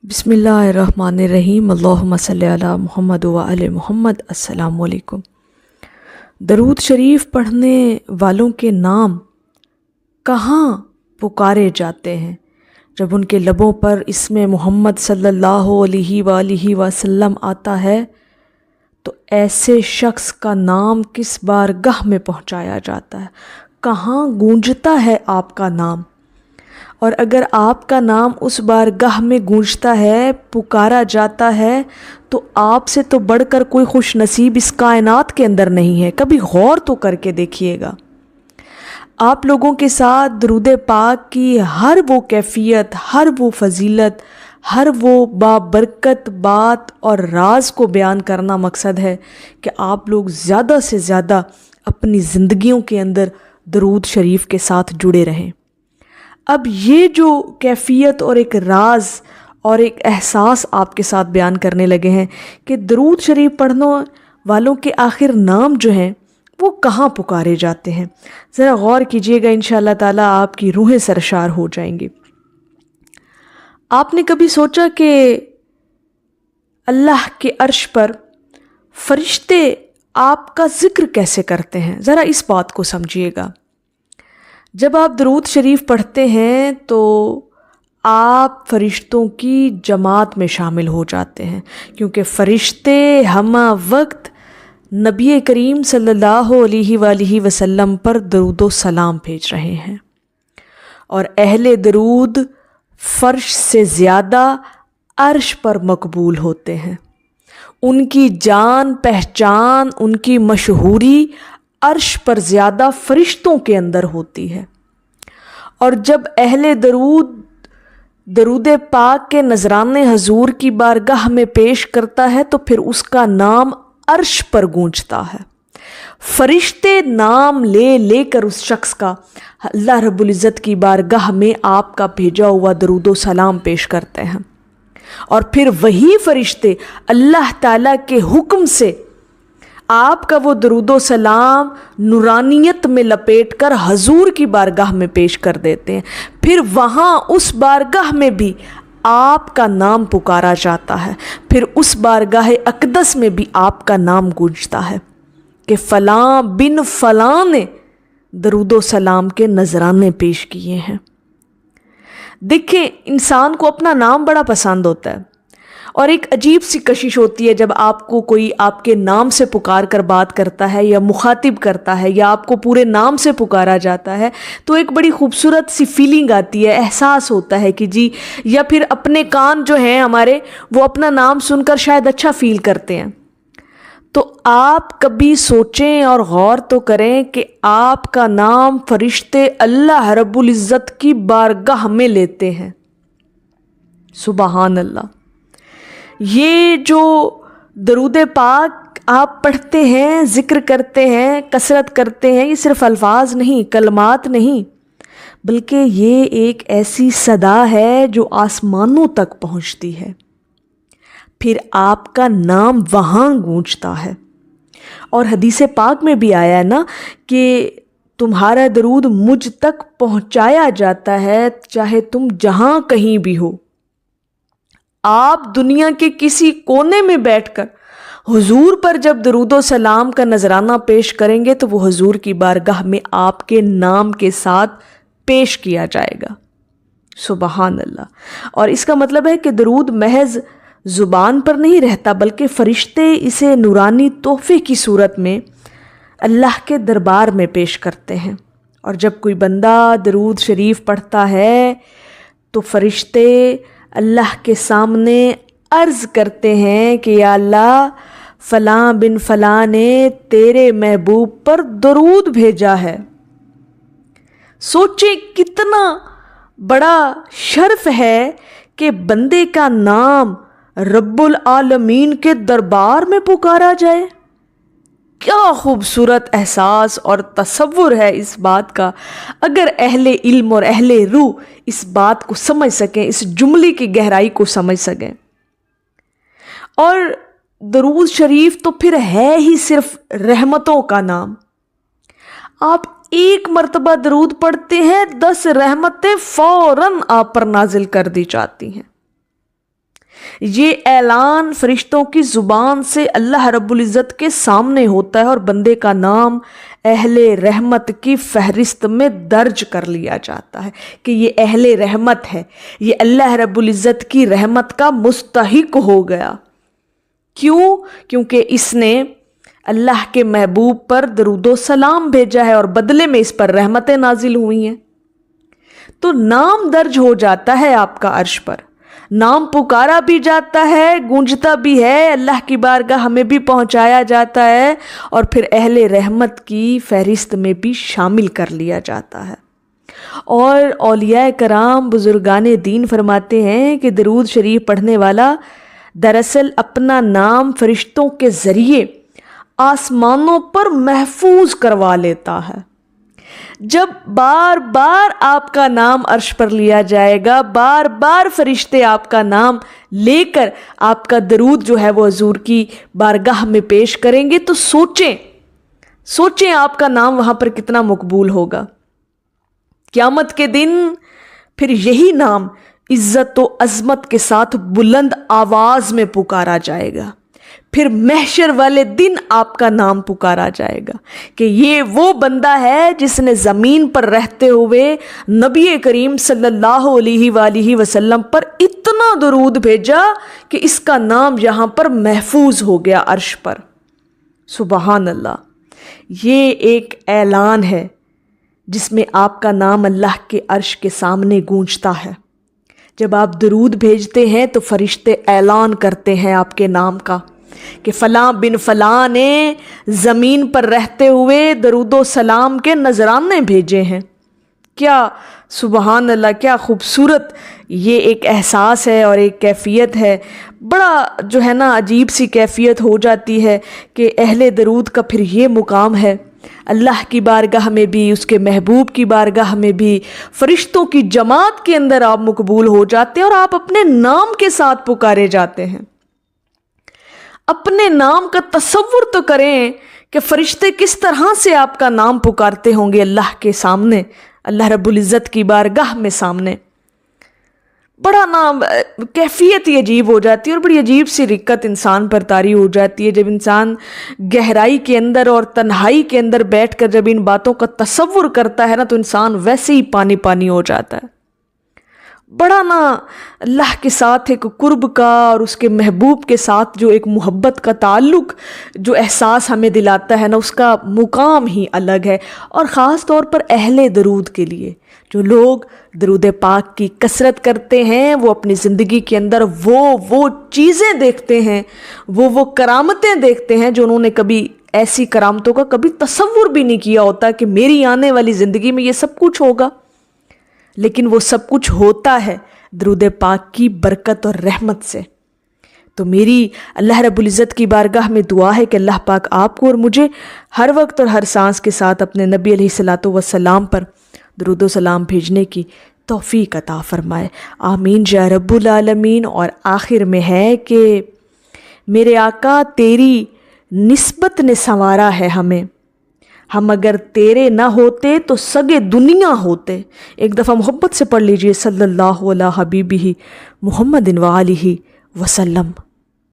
بسم اللہ الرحمن الرحیم، اللہم صلی علی محمد و آل محمد۔ السلام علیکم۔ درود شریف پڑھنے والوں کے نام کہاں پکارے جاتے ہیں؟ جب ان کے لبوں پر اسم محمد صلی اللہ علیہ وآلہ وسلم آتا ہے تو ایسے شخص کا نام کس بارگاہ میں پہنچایا جاتا ہے؟ کہاں گونجتا ہے آپ کا نام؟ اور اگر آپ کا نام اس بارگاہ میں گونجتا ہے، پکارا جاتا ہے، تو آپ سے تو بڑھ کر کوئی خوش نصیب اس کائنات کے اندر نہیں ہے۔ کبھی غور تو کر کے دیکھیے گا۔ آپ لوگوں کے ساتھ درود پاک کی ہر وہ کیفیت، ہر وہ فضیلت، ہر وہ بابرکت بات اور راز کو بیان کرنا مقصد ہے کہ آپ لوگ زیادہ سے زیادہ اپنی زندگیوں کے اندر درود شریف کے ساتھ جڑے رہیں۔ اب یہ جو کیفیت اور ایک راز اور ایک احساس آپ کے ساتھ بیان کرنے لگے ہیں کہ درود شریف پڑھنے والوں کے آخر نام جو ہیں وہ کہاں پکارے جاتے ہیں، ذرا غور کیجئے گا، انشاءاللہ تعالیٰ آپ کی روحیں سرشار ہو جائیں گی۔ آپ نے کبھی سوچا کہ اللہ کے عرش پر فرشتے آپ کا ذکر کیسے کرتے ہیں؟ ذرا اس بات کو سمجھیے گا۔ جب آپ درود شریف پڑھتے ہیں تو آپ فرشتوں کی جماعت میں شامل ہو جاتے ہیں، کیونکہ فرشتے ہمہ وقت نبی کریم صلی اللہ علیہ وآلہ وسلم پر درود و سلام بھیج رہے ہیں، اور اہل درود فرش سے زیادہ عرش پر مقبول ہوتے ہیں۔ ان کی جان پہچان، ان کی مشہوری عرش پر زیادہ فرشتوں کے اندر ہوتی ہے، اور جب اہل درود پاک کے نذرانے حضور کی بارگاہ میں پیش کرتا ہے تو پھر اس کا نام عرش پر گونجتا ہے۔ فرشتے نام لے لے کر اس شخص کا اللہ رب العزت کی بارگاہ میں آپ کا بھیجا ہوا درود و سلام پیش کرتے ہیں، اور پھر وہی فرشتے اللہ تعالیٰ کے حکم سے آپ کا وہ درود و سلام نورانیت میں لپیٹ کر حضور کی بارگاہ میں پیش کر دیتے ہیں۔ پھر وہاں اس بارگاہ میں بھی آپ کا نام پکارا جاتا ہے، پھر اس بارگاہ اقدس میں بھی آپ کا نام گونجتا ہے کہ فلاں بن فلاں نے درود و سلام کے نذرانے پیش کیے ہیں۔ دیکھیں، انسان کو اپنا نام بڑا پسند ہوتا ہے، اور ایک عجیب سی کشش ہوتی ہے جب آپ کو کوئی آپ کے نام سے پکار کر بات کرتا ہے یا مخاطب کرتا ہے یا آپ کو پورے نام سے پکارا جاتا ہے، تو ایک بڑی خوبصورت سی فیلنگ آتی ہے، احساس ہوتا ہے کہ جی، یا پھر اپنے کان جو ہیں ہمارے وہ اپنا نام سن کر شاید اچھا فیل کرتے ہیں۔ تو آپ کبھی سوچیں اور غور تو کریں کہ آپ کا نام فرشتے اللہ رب العزت کی بارگاہ میں لیتے ہیں۔ سبحان اللہ۔ یہ جو درود پاک آپ پڑھتے ہیں، ذکر کرتے ہیں، کثرت کرتے ہیں، یہ صرف الفاظ نہیں، کلمات نہیں، بلکہ یہ ایک ایسی صدا ہے جو آسمانوں تک پہنچتی ہے، پھر آپ کا نام وہاں گونجتا ہے۔ اور حدیث پاک میں بھی آیا ہے نا کہ تمہارا درود مجھ تک پہنچایا جاتا ہے چاہے تم جہاں کہیں بھی ہو۔ آپ دنیا کے کسی کونے میں بیٹھ کر حضور پر جب درود و سلام کا نذرانہ پیش کریں گے تو وہ حضور کی بارگاہ میں آپ کے نام کے ساتھ پیش کیا جائے گا۔ سبحان اللہ۔ اور اس کا مطلب ہے کہ درود محض زبان پر نہیں رہتا، بلکہ فرشتے اسے نورانی تحفے کی صورت میں اللہ کے دربار میں پیش کرتے ہیں، اور جب کوئی بندہ درود شریف پڑھتا ہے تو فرشتے اللہ کے سامنے عرض کرتے ہیں کہ یا اللہ، فلاں بن فلاں نے تیرے محبوب پر درود بھیجا ہے۔ سوچیں کتنا بڑا شرف ہے کہ بندے کا نام رب العالمین کے دربار میں پکارا جائے۔ کیا خوبصورت احساس اور تصور ہے اس بات کا، اگر اہل علم اور اہل روح اس بات کو سمجھ سکیں، اس جملے کی گہرائی کو سمجھ سکیں۔ اور درود شریف تو پھر ہے ہی صرف رحمتوں کا نام۔ آپ ایک مرتبہ درود پڑھتے ہیں، 10 رحمتیں فوراً آپ پر نازل کر دی جاتی ہیں۔ یہ اعلان فرشتوں کی زبان سے اللہ رب العزت کے سامنے ہوتا ہے اور بندے کا نام اہل رحمت کی فہرست میں درج کر لیا جاتا ہے کہ یہ اہل رحمت ہے، یہ اللہ رب العزت کی رحمت کا مستحق ہو گیا۔ کیوں؟ کیونکہ اس نے اللہ کے محبوب پر درود و سلام بھیجا ہے اور بدلے میں اس پر رحمتیں نازل ہوئی ہیں، تو نام درج ہو جاتا ہے آپ کا عرش پر، نام پکارا بھی جاتا ہے، گونجتا بھی ہے، اللہ کی بارگاہ ہمیں بھی پہنچایا جاتا ہے اور پھر اہل رحمت کی فہرست میں بھی شامل کر لیا جاتا ہے۔ اور اولیاء کرام بزرگان دین فرماتے ہیں کہ درود شریف پڑھنے والا دراصل اپنا نام فرشتوں کے ذریعے آسمانوں پر محفوظ کروا لیتا ہے۔ جب بار بار آپ کا نام عرش پر لیا جائے گا، بار بار فرشتے آپ کا نام لے کر آپ کا درود جو ہے وہ حضور کی بارگاہ میں پیش کریں گے، تو سوچیں آپ کا نام وہاں پر کتنا مقبول ہوگا۔ قیامت کے دن پھر یہی نام عزت و عظمت کے ساتھ بلند آواز میں پکارا جائے گا، پھر محشر والے دن آپ کا نام پکارا جائے گا کہ یہ وہ بندہ ہے جس نے زمین پر رہتے ہوئے نبی کریم صلی اللہ علیہ وآلہ وسلم پر اتنا درود بھیجا کہ اس کا نام یہاں پر محفوظ ہو گیا عرش پر۔ سبحان اللہ، یہ ایک اعلان ہے جس میں آپ کا نام اللہ کے عرش کے سامنے گونجتا ہے۔ جب آپ درود بھیجتے ہیں تو فرشتے اعلان کرتے ہیں آپ کے نام کا کہ فلاں بن فلاں نے زمین پر رہتے ہوئے درود و سلام کے نذرانے بھیجے ہیں۔ کیا سبحان اللہ، کیا خوبصورت یہ ایک احساس ہے اور ایک کیفیت ہے، بڑا جو ہے نا عجیب سی کیفیت ہو جاتی ہے کہ اہل درود کا پھر یہ مقام ہے اللہ کی بارگاہ میں بھی، اس کے محبوب کی بارگاہ میں بھی، فرشتوں کی جماعت کے اندر آپ مقبول ہو جاتے ہیں اور آپ اپنے نام کے ساتھ پکارے جاتے ہیں۔ اپنے نام کا تصور تو کریں کہ فرشتے کس طرح سے آپ کا نام پکارتے ہوں گے اللہ کے سامنے، اللہ رب العزت کی بارگاہ میں سامنے۔ بڑا نام کیفیت ہی عجیب ہو جاتی ہے اور بڑی عجیب سی رکت انسان پر طاری ہو جاتی ہے جب انسان گہرائی کے اندر اور تنہائی کے اندر بیٹھ کر جب ان باتوں کا تصور کرتا ہے نا، تو انسان ویسے ہی پانی پانی ہو جاتا ہے۔ بڑا نا اللہ کے ساتھ ایک قرب کا اور اس کے محبوب کے ساتھ جو ایک محبت کا تعلق جو احساس ہمیں دلاتا ہے نا، اس کا مقام ہی الگ ہے۔ اور خاص طور پر اہل درود کے لیے، جو لوگ درود پاک کی کثرت کرتے ہیں، وہ اپنی زندگی کے اندر وہ چیزیں دیکھتے ہیں، وہ کرامتیں دیکھتے ہیں جو انہوں نے کبھی ایسی کرامتوں کا کبھی تصور بھی نہیں کیا ہوتا کہ میری آنے والی زندگی میں یہ سب کچھ ہوگا، لیکن وہ سب کچھ ہوتا ہے درود پاک کی برکت اور رحمت سے۔ تو میری اللہ رب العزت کی بارگاہ میں دعا ہے کہ اللہ پاک آپ کو اور مجھے ہر وقت اور ہر سانس کے ساتھ اپنے نبی علیہ الصلاۃ والسلام پر درود و سلام بھیجنے کی توفیق عطا فرمائے، آمین یا رب العالمین۔ اور آخر میں ہے کہ میرے آقا تیری نسبت نے سنوارا ہے ہمیں، ہم اگر تیرے نہ ہوتے تو سگے دنیا ہوتے۔ ایک دفعہ محبت سے پڑھ لیجئے صلی اللہ علیہ حبیبہ محمد وآلہ وسلم۔